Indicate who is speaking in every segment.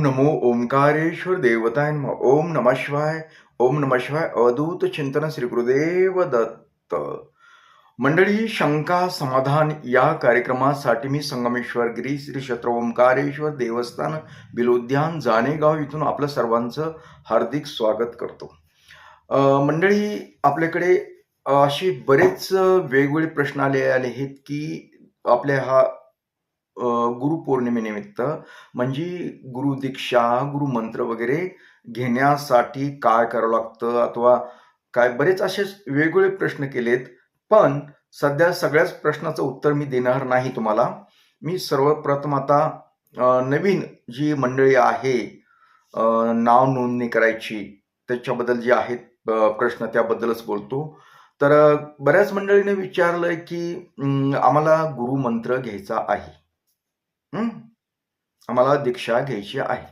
Speaker 1: नमो ओंकारेश्वर देवताय नमः. ओम नमः शिवाय. ओम नमः शिवाय. अवधूत चिंतन श्री गुरुदेव दत्त. मंडळी, शंका समाधान या कार्यक्रमासाठी मी संगमेश्वर गिरी श्री क्षेत्र ओंकारेश्वर देवस्थान बिलोद्यान जाणेगाव इथून आपलं सर्वांचं हार्दिक स्वागत करतो. मंडळी, आपल्याकडे असे बरेच वेगवेगळे प्रश्न आले आहेत की आपल्या हा गुरुपौर्णिमेनिमित्त म्हणजे गुरुदीक्षा, गुरुमंत्र वगैरे घेण्यासाठी काय करावं लागतं अथवा काय, बरेच असे वेगवेगळे प्रश्न केलेत. पण सध्या सगळ्याच प्रश्नाचं उत्तर मी देणार नाही तुम्हाला. मी सर्वप्रथम आता नवीन जी मंडळी आहे, नाव नोंदणी करायची त्याच्याबद्दल जे आहेत प्रश्न त्याबद्दलच बोलतो. तर बऱ्याच मंडळीने विचारलंय की आम्हाला गुरुमंत्र घ्यायचा आहे, आम्हाला दीक्षा घ्यायची आहे.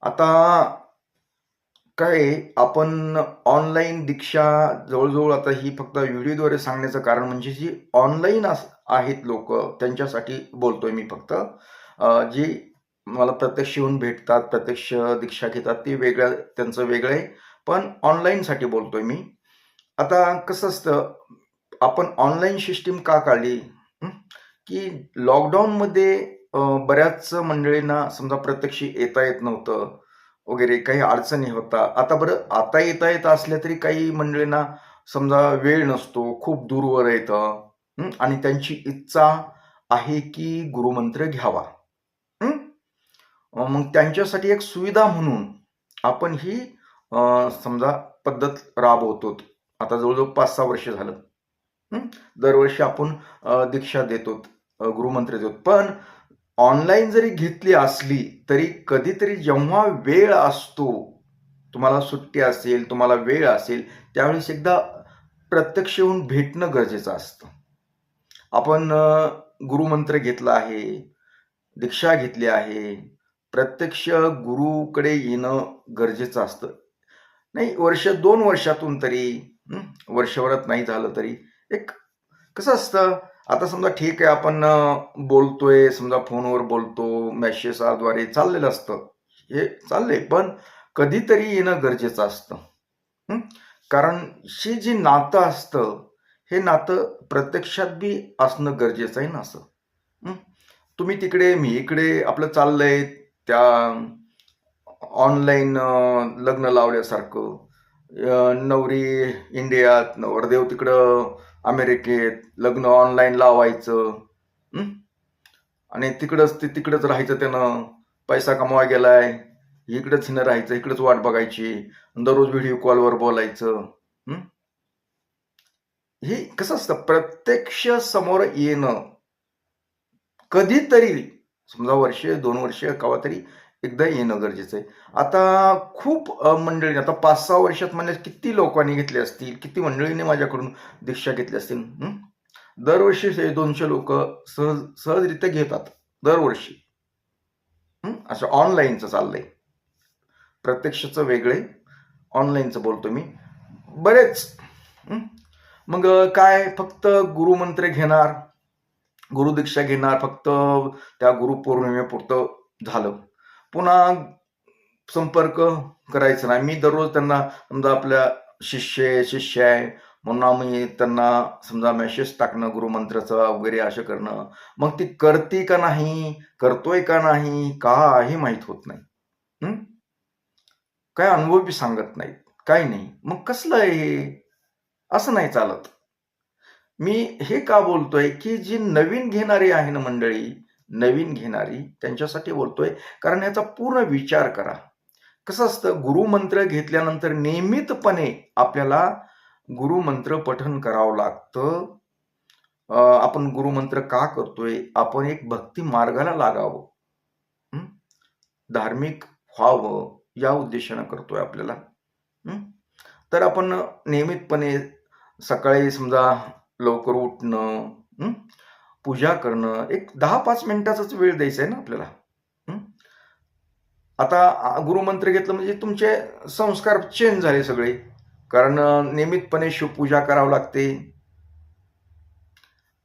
Speaker 1: आता काय, आपण ऑनलाईन दीक्षा जवळजवळ आता ही फक्त व्हिडिओद्वारे सांगण्याचं कारण म्हणजे जी ऑनलाईन आहेत लोक त्यांच्यासाठी बोलतोय मी फक्त. जे मला प्रत्यक्ष येऊन भेटतात, प्रत्यक्ष दीक्षा घेतात, ते वेगळं, त्यांचं वेगळं आहे. पण ऑनलाईनसाठी बोलतोय मी. आता कसं असतं, आपण ऑनलाईन सिस्टीम का काढली की लॉकडाऊनमध्ये बऱ्याच मंडळींना समजा प्रत्यक्ष येता येत नव्हतं वगैरे, काही अडचणी होता. आता येता येत असल्या तरी काही मंडळींना समजा वेळ नसतो, खूप दूरवर येतं आणि त्यांची इच्छा आहे की गुरुमंत्र घ्यावा. मग त्यांच्यासाठी एक सुविधा म्हणून आपण ही समजा पद्धत राबवतो. आता जवळजवळ 5-6 वर्ष झालं. दरवर्षी आपण दीक्षा देतो, गुरुमंत्र देतो. पण ऑनलाईन जरी घेतली असली तरी कधीतरी जेव्हा वेळ असतो, तुम्हाला सुट्टी असेल, तुम्हाला वेळ असेल, त्यावेळेस एकदा प्रत्यक्ष येऊन भेटणं गरजेचं असतं. आपण गुरुमंत्र घेतला आहे, दीक्षा घेतली आहे, प्रत्यक्ष गुरुकडे येणं गरजेचं असतं. नाही, 2 वर्षातून तरी, वर्षभरात नाही झालं तरी, एक कसं असतं, आता समजा ठीक आहे, आपण बोलतोय, समजा फोनवर बोलतो, मेसेजद्वारे चाललेलं असतं, हे चाललंय, पण कधीतरी येणं गरजेचं असतं. कारण हे जे नातं असतं, हे नातं प्रत्यक्षात बी असणं गरजेचं आहे ना. असं तुम्ही तिकडे, मी इकडे, आपलं चाललंय त्या ऑनलाईन लग्न लावल्यासारखं. नवरी इंडियात, नवरदेव तिकडं अमेरिकेत, लग्न ऑनलाईन लावायचं आणि तिकडंच राहायचं. त्यानं पैसा कमवाय गेलाय, इकडंच हिनं राहायचं, इकडंच वाट बघायची, दररोज व्हिडिओ कॉलवर बोलायचं. हे कसं असतं, प्रत्यक्ष समोर येणं कधीतरी, समजा वर्ष 2 वर्ष कवा तरी एकदा येणं गरजेचं आहे. आता खूप मंडळी, आता 5-6 वर्षात म्हणजे किती लोकांनी घेतले असतील, किती मंडळीने माझ्याकडून दीक्षा घेतली असतील. दरवर्षी 200 लोक सहजरित्या घेतात दरवर्षी. असं ऑनलाईनचं चाललंय. प्रत्यक्षचं वेगळे, ऑनलाईनचं बोलतो मी. बरेच मग काय, फक्त गुरुमंत्र घेणार, गुरुदीक्षा घेणार, फक्त त्या गुरुपौर्णिमेपुरतं झालं. पुन्हा संपर्क करायचा नाही. मी दररोज त्यांना समजा आपल्या शिष्य आहे म्हणून आम्ही त्यांना समजा मेसेज टाकणं गुरुमंत्राचा वगैरे असं करणं. मग ती करते का नाही, करतोय का नाही, काही माहीत होत नाही. काय अनुभव बी सांगत नाहीत, काही नाही. मग कसलं आहे हे? असं नाही चालत. मी हे का बोलतोय की जी नवीन घेणारी आहे ना मंडळी, नवीन घेणारी, त्यांच्यासाठी बोलतोय. कारण याचा पूर्ण विचार करा. कसं असतं, गुरुमंत्र घेतल्यानंतर नियमितपणे आपल्याला गुरुमंत्र पठण करावं लागतं. आपण गुरुमंत्र का करतोय, आपण एक भक्ती मार्गाला लागावं, धार्मिक व्हावं, या उद्देशानं करतोय आपल्याला. तर आपण नियमितपणे सकाळी समजा लवकर उठणं, पूजा करणं, एक 10-5 मिनिटाचाच वेळ द्यायचा आहे ना आपल्याला. आता गुरुमंत्र घेतलं म्हणजे तुमचे संस्कार चेंज झाले सगळे. कारण नियमितपणे शिवपूजा करावी लागते,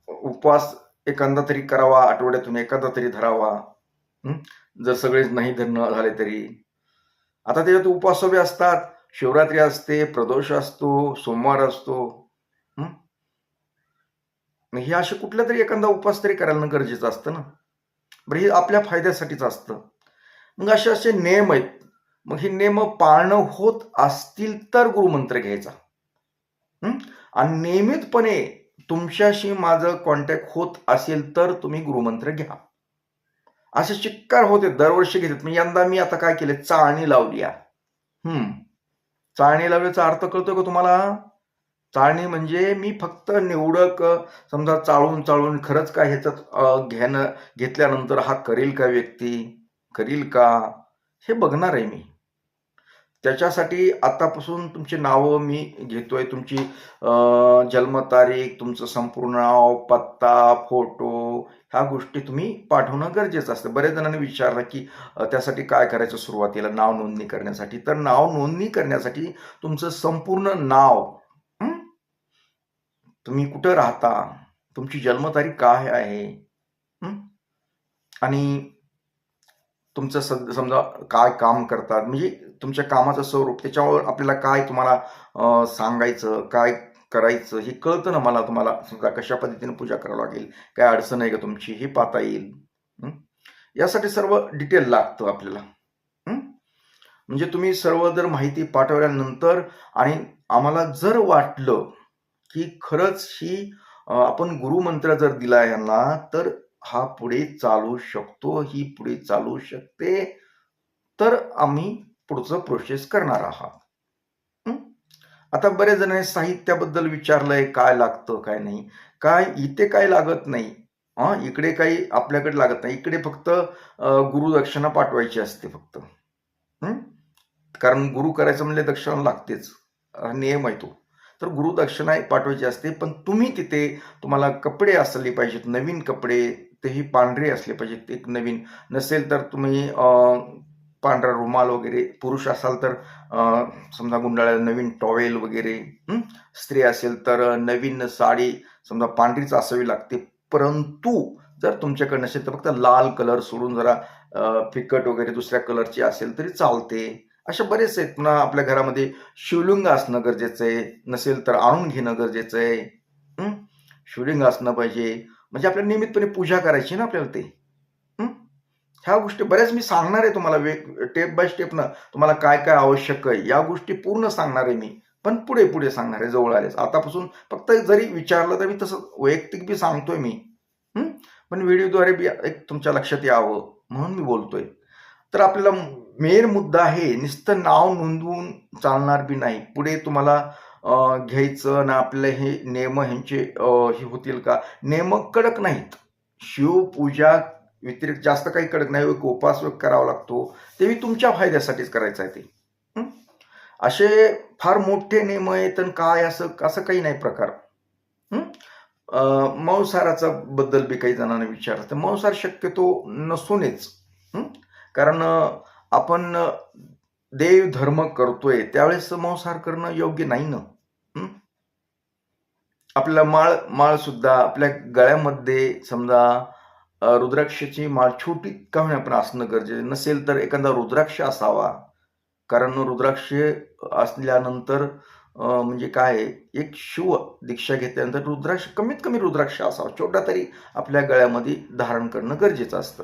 Speaker 1: उपवास एखादा तरी करावा, आठवड्यातून एखादा तरी धरावा, जर सगळेच नाही धरणं झाले तरी. आता त्याच्यात उपवास बी असतात, शिवरात्री असते, प्रदोष असतो, सोमवार असतो. हं? मग हे असे कुठला तरी एखादा उपवास तरी करायला गरजेचं असतं ना. बरं हे आपल्या फायद्यासाठीच असतं. मग असे असे नियम आहेत. मग हे नियम पाळणं होत असतील तर गुरुमंत्र घ्यायचा. हं? आणि नियमितपणे तुमच्याशी माझं कॉन्टॅक्ट होत असेल तर तुम्ही गुरुमंत्र घ्या. असे चिक्कार होते दरवर्षी घेतात. मग यंदा मी आता काय केलं, चाळणी लावली आहे. चाळणी लावण्याचा अर्थ कळतोय का तुम्हाला? चाळणी म्हणजे मी फक्त निवडक समजा चाळून चाळून खरंच काय ह्याच्यात घेतल्यानंतर हा करेल का व्यक्ती, करील का, हे बघणार आहे मी. त्याच्यासाठी आतापासून तुमची नावं मी घेतोय, तुमची जन्मतारीख, तुमचं संपूर्ण नाव, पत्ता, फोटो, ह्या गोष्टी तुम्ही पाठवणं गरजेचं असतं. बरेच जणांनी विचारलं की त्यासाठी काय करायचं सुरुवातीला नाव नोंदणी करण्यासाठी? तर नाव नोंदणी करण्यासाठी तुमचं संपूर्ण नाव, हं? तुम्ही कुठं राहता, तुमची जन्मतारीख काय आहे, हं? आणि तुमचं समजा काय काम करतात, म्हणजे तुमच्या कामाचं स्वरूप, त्याच्यावर आपल्याला काय तुम्हाला सांगायचं, काय करायचं हे कळतं ना मला. तुम्हाला समजा कशा पद्धतीने पूजा करावं लागेल, काय अडचण आहे का तुमची, हे पाहता येईल. यासाठी सर्व डिटेल लागतं आपल्याला. म्हणजे तुम्ही सर्व जर माहिती पाठवल्यानंतर आणि आम्हाला जर वाटलं की खरंच ही आपण गुरुमंत्र जर दिला यांना तर हा पुढे चालू शकतो, ही पुढे चालू शकते, तर आम्ही पुढचं प्रोसेस करणार आहात. आता बरेच जण साहित्याबद्दल विचारलंय, काय लागतं काय नाही. काय इथे काय लागत नाही. इकडे काही आपल्याकडे लागत नाही. इकडे फक्त गुरुदक्षिणा पाठवायची असते फक्त. कारण गुरु करायचं म्हणजे दक्षिणा लागतेच, नियम आहे तो. तर गुरुदक्षिणा पाठवायची असते. पण तुम्ही तिथे तुम्हाला कपडे असले पाहिजेत, नवीन कपडे, तेही पांढरे असले पाहिजेत. एक नवीन नसेल तर तुम्ही पांढरा रुमाल वगैरे, पुरुष असाल तर समजा गुंडाळ्याला नवीन टॉवेल वगैरे, स्त्री असेल तर नवीन साडी समजा पांढरीच असावी लागते. परंतु जर तुमच्याकडे नसेल तर फक्त लाल कलर सोडून जरा फिकट वगैरे दुसऱ्या कलरची असेल तरी चालते. अशा बरेच आहेत. पुन्हा आपल्या घरामध्ये शिवलिंग असणं गरजेचं आहे, नसेल तर आणून घेणं गरजेचं आहे. शिवलिंग असणं पाहिजे, म्हणजे आपल्याला नियमितपणे पूजा करायची ना आपल्याला ते. ह्या गोष्टी बऱ्याच मी सांगणार आहे तुम्हाला, स्टेप बाय स्टेप ना तुम्हाला काय काय आवश्यक आहे या गोष्टी पूर्ण सांगणार आहे मी. पण पुढे पुढे सांगणार आहे जवळ आलेच. आतापासून फक्त जरी विचारलं तर मी तसं वैयक्तिक बी सांगतोय मी. पण व्हिडिओद्वारे बी एक तुमच्या लक्षात यावं म्हणून मी बोलतोय. तर आपल्याला मेन मुद्दा आहे, नुसतं नाव नोंदवून चालणार बी नाही. पुढे तुम्हाला घ्यायचं ना आपल्याला हे नियम ह्यांचे हे होतील का? नियम कडक नाहीत. शिवपूजा व्यतिरिक्त जास्त काही कडक नाही. एक उपवास करावा लागतो, तेही तुमच्या फायद्यासाठीच करायचं आहे ते. असे फार मोठे नियम आहेत आणि काय असं असं काही नाही प्रकार. मांसाहाराचा बद्दल बी काही जणांना विचारलं तर मांसाहार शक्यतो नसू नयेच. कारण आपण देव धर्म करतोय त्यावेळेस मांसाहार करणं योग्य नाही ना. आपल्याला माळ सुद्धा आपल्या गळ्यामध्ये समजा रुद्राक्षाची माळ छोटी का होईना पण असणं गरजेचं. नसेल तर एखादा रुद्राक्ष असावा. कारण रुद्राक्ष असल्यानंतर म्हणजे काय, एक शिव दीक्षा घेतल्यानंतर रुद्राक्ष, कमीत कमी रुद्राक्ष असावा छोटा तरी आपल्या गळ्यामध्ये धारण करणं गरजेचं असतं.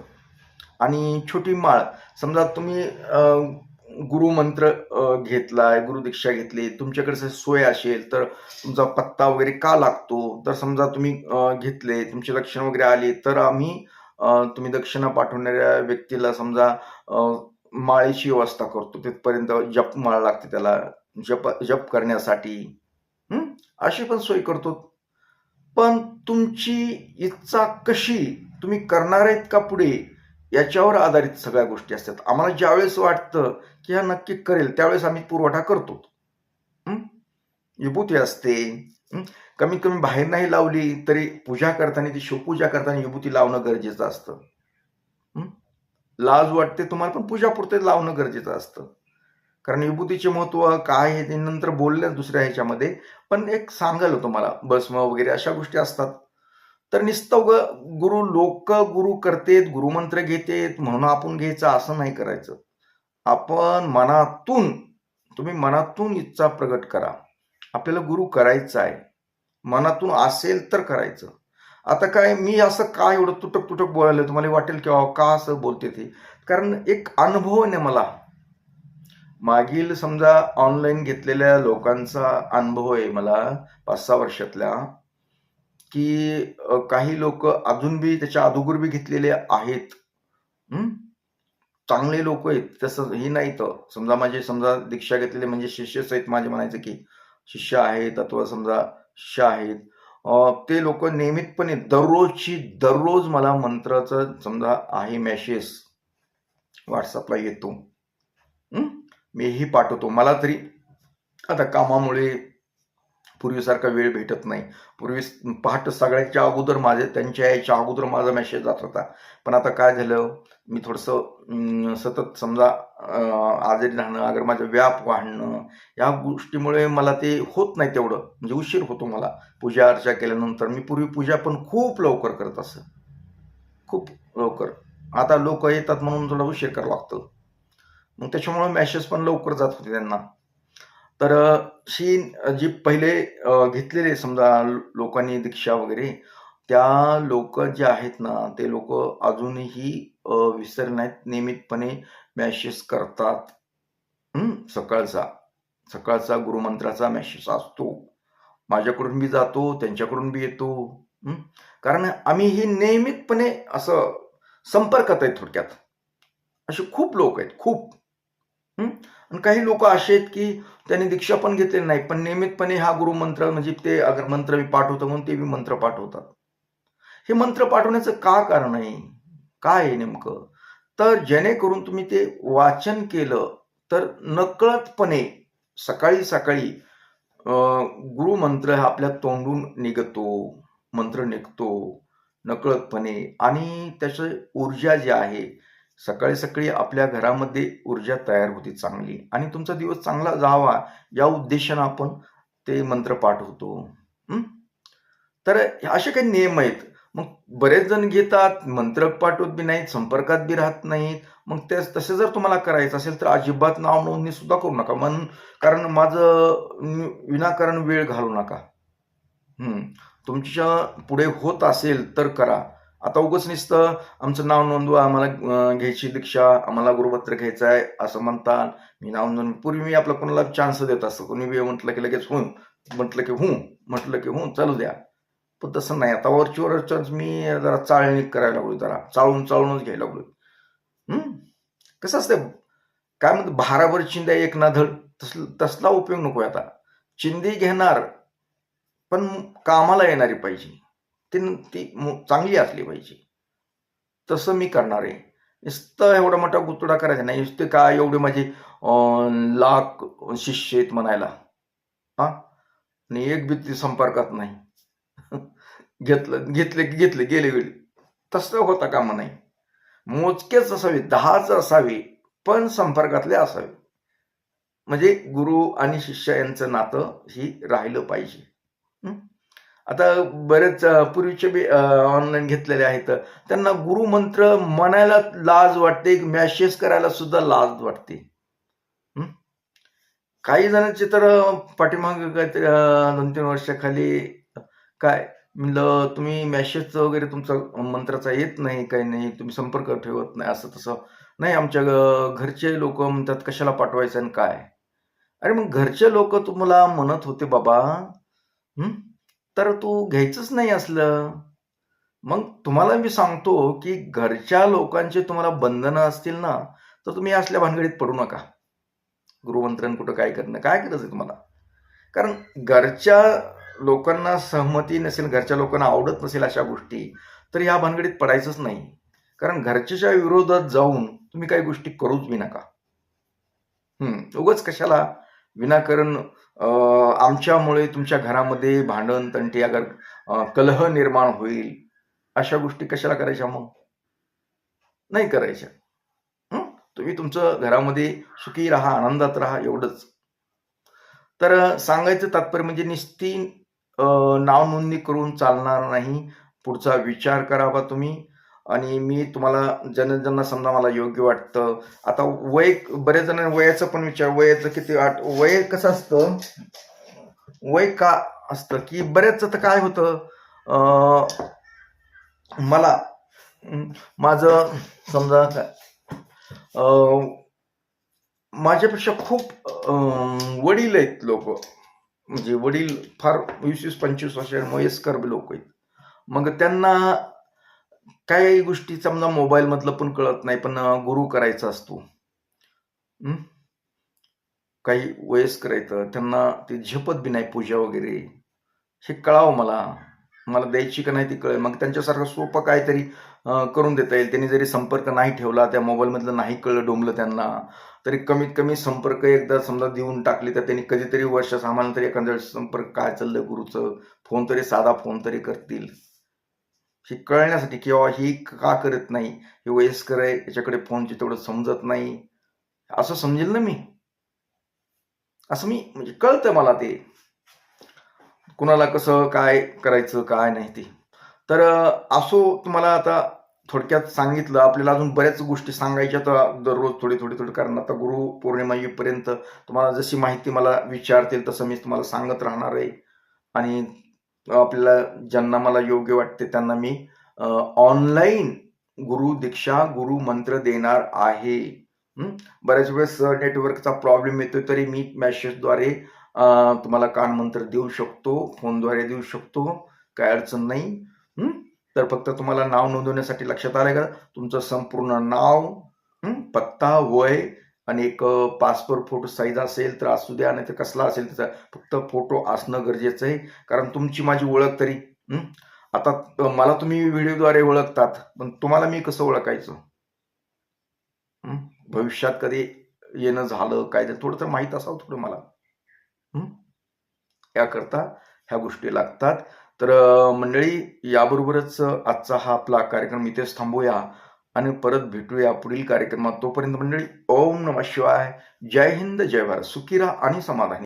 Speaker 1: आणि छोटी माळ, समजा तुम्ही गुरुमंत्र घेतलाय, गुरुदीक्षा घेतली, तुमच्याकडे सोय असेल तर तुमचा पत्ता वगैरे का लागतो, तर समजा तुम्ही घेतले, तुमची दक्षिणा वगैरे आली तर आम्ही तुम्ही दक्षिणा पाठवणाऱ्या व्यक्तीला समजा माळेची व्यवस्था करतो. तिथपर्यंत जपमाळ लागते त्याला, जप करण्यासाठी. अशी पण सोय करतो. पण तुमची इच्छा कशी, तुम्ही करणार आहेत का पुढे, याच्यावर आधारित सगळ्या गोष्टी असतात. आम्हाला ज्यावेळेस वाटतं की हा नक्की करेल त्यावेळेस आम्ही पुरवठा करतो. विभूती असते, कमीत कमी बाहेर नाही लावली तरी पूजा करताना, ती शिवपूजा करताना विभूती लावणं गरजेचं असतं. लाज वाटते तुम्हाला पण पूजापुरते लावणं गरजेचं असतं. कारण विभूतीचे महत्व काय आहे ते नंतर बोलले दुसऱ्या ह्याच्यामध्ये, पण एक सांगाल तुम्हाला भस्म वगैरे अशा गोष्टी असतात. तर नुसतं गुरु लोक गुरु करतेत, गुरुमंत्र घेतेत म्हणून आपण घ्यायचं असं नाही करायचं. आपण मनातून, तुम्ही मनातून इच्छा प्रगट करा. आपल्याला गुरु करायचा आहे. मनातून असेल तर करायचं. आता काय मी असं का एवढं तुटक-तुटक बोलायला तुम्हाला वाटेल की का असं बोलते ते? कारण एक अनुभव आहे ना मला. मागील समजा ऑनलाईन घेतलेल्या लोकांचा अनुभव आहे मला 5-6 वर्षातल्या, की काही लोक अजून बी त्याच्या अगोदर बी घेतलेले आहेत. हं. चांगले लोक आहेत. तसं हे नाही तर समजा माझे समजा दीक्षा घेतलेले म्हणजे शिष्यच आहेत माझे म्हणायचं की शिष्य आहेत अथवा समजा शिष्य आहेत. ते लोक नियमितपणे दररोज मला मंत्राचं समजा आहे मेसेज WhatsAppला येतो. मीही पाठवतो. मला तरी आता कामामुळे पूर्वीसारखा वेळ भेटत नाही. पूर्वी पहाटे सगळ्यांच्या अगोदर त्यांच्या यायच्या अगोदर माझा मेसेज जात होता. पण आता काय झालं, मी थोडंसं सतत समजा आजारी राहणं, अगर माझं व्याप वाढणं, या गोष्टीमुळे मला ते होत नाही तेवढं, म्हणजे उशीर होतो मला. पूजा अर्चा केल्यानंतर मी पूर्वी पूजा पण खूप लवकर करत असे, खूप लवकर. आता लोक येतात म्हणून थोडा उशीर करावा लागतो. मग त्याच्यामुळे मेसेज पण लवकर जात होते त्यांना. तर जी पहिले घेतलेले समजा लोकांनी दीक्षा वगैरे, त्या लोक जे आहेत ना, ते लोक अजूनही विसरले नाहीत. नियमितपणे मेसेज करतात. सकाळचा गुरुमंत्राचा मेसेज असतो. माझ्याकडून बी जातो, त्यांच्याकडून बी येतो. कारण आम्ही ही नियमितपणे असं संपर्कात आहेत थोडक्यात. असे खूप लोक आहेत, खूप. आणि काही लोक असे आहेत की त्यांनी दीक्षा पण घेतलेली नाही, पण नियमितपणे हा गुरुमंत्र म्हणजे ते अगर मंत्र मी पाठवतो म्हणून ते बी मंत्र पाठवतात. हे मंत्र पाठवण्याचं का कारण आहे? काय आहे नेमकं? तर जेणेकरून तुम्ही ते वाचन केलं तर नकळतपणे सकाळी गुरुमंत्र हा आपल्या तोंडून निघतो, मंत्र निघतो नकळतपणे, आणि त्याची ऊर्जा जी आहे सकाळी आपल्या घरामध्ये ऊर्जा तयार होते चांगली, आणि तुमचा दिवस चांगला जावा या उद्देशानं आपण ते मंत्र पाठवतो. तर असे काही नियम आहेत. मग बरेच जण घेतात, मंत्र पाठवत बी नाहीत, संपर्कात बी राहत नाहीत. मग तसे जर तुम्हाला करायचं असेल तर अजिबात नाव नोंदणी सुद्धा करू नका. कारण माझं विनाकारण वेळ घालू नका. तुमच्या पुढे होत असेल तर करा. आता उगाच नुसतं आमचं नाव नोंदवा, आम्हाला घ्यायची दीक्षा, आम्हाला गुरुमंत्र घ्यायचा आहे असं म्हणतात. मी नाव नोंद पूर्वी मी आपला कोणाला चान्स देत असतो. कोणी बी म्हटलं की लगेच म्हटलं की चालू द्या. पण तसं नाही. आता वरचीवरच मी जरा चाळणी करायला लागलो, जरा चाळूनच घ्यायला लागलो. कसं असतं, काय म्हणतो, भाराभर चिंध्या एक ना धड, तसला उपयोग नको आता. चिंधी घेणार पण कामाला येणारी पाहिजे, ती चांगली असली पाहिजे. तसं मी करणार आहे. नुसतं एवढा मोठा गुतडा करायचा नाही. नुसते काय एवढे माझे लाख शिष्य आहेत म्हणायला, आणि एक बी संपर्कात नाही. घेतले गेले. तसं होता कामा नाही. मोजकेच असावे, 10च असावे, पण संपर्कातले असावे. म्हणजे गुरु आणि शिष्य यांचं नातं ही राहिलं पाहिजे. आता बरेच पूर्वीचे बी ऑनलाईन घेतलेले आहेत, त्यांना गुरुमंत्र म्हणायला लाज वाटते, मेसेज करायला सुद्धा लाज वाटते. काही जणांचे तर पाठीमाग काहीतरी 2-3 वर्षाखाली काय म्हणलं, तुम्ही मेसेज वगैरे तुमचा मंत्राचा येत नाही, काही नाही, तुम्ही संपर्क ठेवत नाही, असं तसं नाही. आमच्या घरचे लोक म्हणतात कशाला पाठवायचं आणि काय. अरे मग घरचे लोक तुम्हाला म्हणत होते बाबा, तर तू घ्यायचंच नाही असलं. मग तुम्हाला मी सांगतो की घरच्या लोकांचे तुम्हाला बंधनं असतील ना, तर तुम्ही असल्या भानगडीत पडू नका. गुरुमंत्रण कुठं काय करणं, काय गरज आहे तुम्हाला? कारण घरच्या लोकांना सहमती नसेल, घरच्या लोकांना आवडत नसेल अशा गोष्टी, तर या भानगडीत पडायचंच नाही. कारण घरच्याच्या विरोधात जाऊन तुम्ही काही गोष्टी करूच बी नका. उगाच कशाला विनाकारण आमच्यामुळे तुमच्या घरामध्ये भांडण तंटी, अगर कलह निर्माण होईल, अशा गोष्टी कशाला करायच्या? मग नाही करायच्या. तुम्ही तुमचं घरामध्ये सुखी राहा, आनंदात राहा, एवढंच. तर सांगायचं तात्पर्य म्हणजे नुसती नाव नोंदणी करून चालणार नाही. पुढचा विचार करावा तुम्ही. आणि मी तुम्हाला ज्यांना समजा मला योग्य वाटतं. आता वय बरेच जण वयाचं पण वयाचं किती वय कसं असतं, वय का असतं की बऱ्याच तर काय होतं, मला माझं समजा माझ्यापेक्षा खूप वडील आहेत लोक, म्हणजे वडील फार 20-25 वर्ष वयस्कर लोक आहेत. मग त्यांना काही गोष्टी समजा मोबाईल मधलं पण कळत नाही, पण गुरु करायचा असतो. काही वयस्कर आहेत, त्यांना ते झेपत बी नाही पूजा वगैरे, हे कळावं मला द्यायची का नाही ती कळेल. मग त्यांच्यासारखं सोपं काहीतरी करून देता येईल. त्यांनी जरी संपर्क नाही ठेवला, त्या मोबाईल मधलं नाही कळलं डोंबलं त्यांना, तरी कमीत कमी संपर्क एकदा समजा देऊन टाकले तर त्यांनी कधीतरी वर्ष 6 तरी एखाद्या संपर्क काय चाललंय गुरुचं, फोन तरी साधा फोन तरी करतील. हे कळण्यासाठी किंवा ही का करत नाही, हे वयस्कर आहे याच्याकडे फोनची तेवढं समजत नाही, असं समजेल ना मी. असं मी म्हणजे कळतं मला ते, कुणाला कसं काय करायचं काय नाही ते. तर असो, तुम्हाला आता थोडक्यात सांगितलं. आपल्याला अजून बऱ्याच गोष्टी सांगायच्या, तर दररोज थोडी कारण आता गुरु पौर्णिमा येईपर्यंत तुम्हाला जशी माहिती मला विचारतील तसं मी तुम्हाला सांगत राहणार आहे. आणि आपल्याला ज्यांना मला योग्य वाटते त्यांना मी ऑनलाईन गुरु दीक्षा, गुरु मंत्र देणार आहे. बऱ्याच वेळेस नेटवर्कचा प्रॉब्लेम येतोय, तरी मी मेसेजद्वारे तुम्हाला कानमंत्र देऊ शकतो, फोनद्वारे देऊ शकतो, काय अडचण नाही. तर फक्त तुम्हाला नाव नोंदवण्यासाठी लक्षात आलंय का, तुमचं संपूर्ण नाव, पत्ता, वय आणि एक पासपोर्ट फोटो साईज असेल तर असू द्या, नाही तर कसला असेल त्याचा फक्त फोटो असणं गरजेचं आहे. कारण तुमची माझी ओळख तरी, आता मला तुम्ही व्हिडिओद्वारे ओळखतात, पण तुम्हाला मी कसं ओळखायचं? भविष्यात कधी येणं झालं काय, तर थोडं तर माहीत असावं थोडं मला. याकरता ह्या गोष्टी लागतात. तर मंडळी, याबरोबरच आजचा हा आपला कार्यक्रम इथेच थांबूया आणि परत भेटूया पुढील कार्यक्रमात. तोपर्यंत मंडळी, ओम नमः शिवाय, जय हिंद, जय भारत, सुखी राहा आणि समाधानी.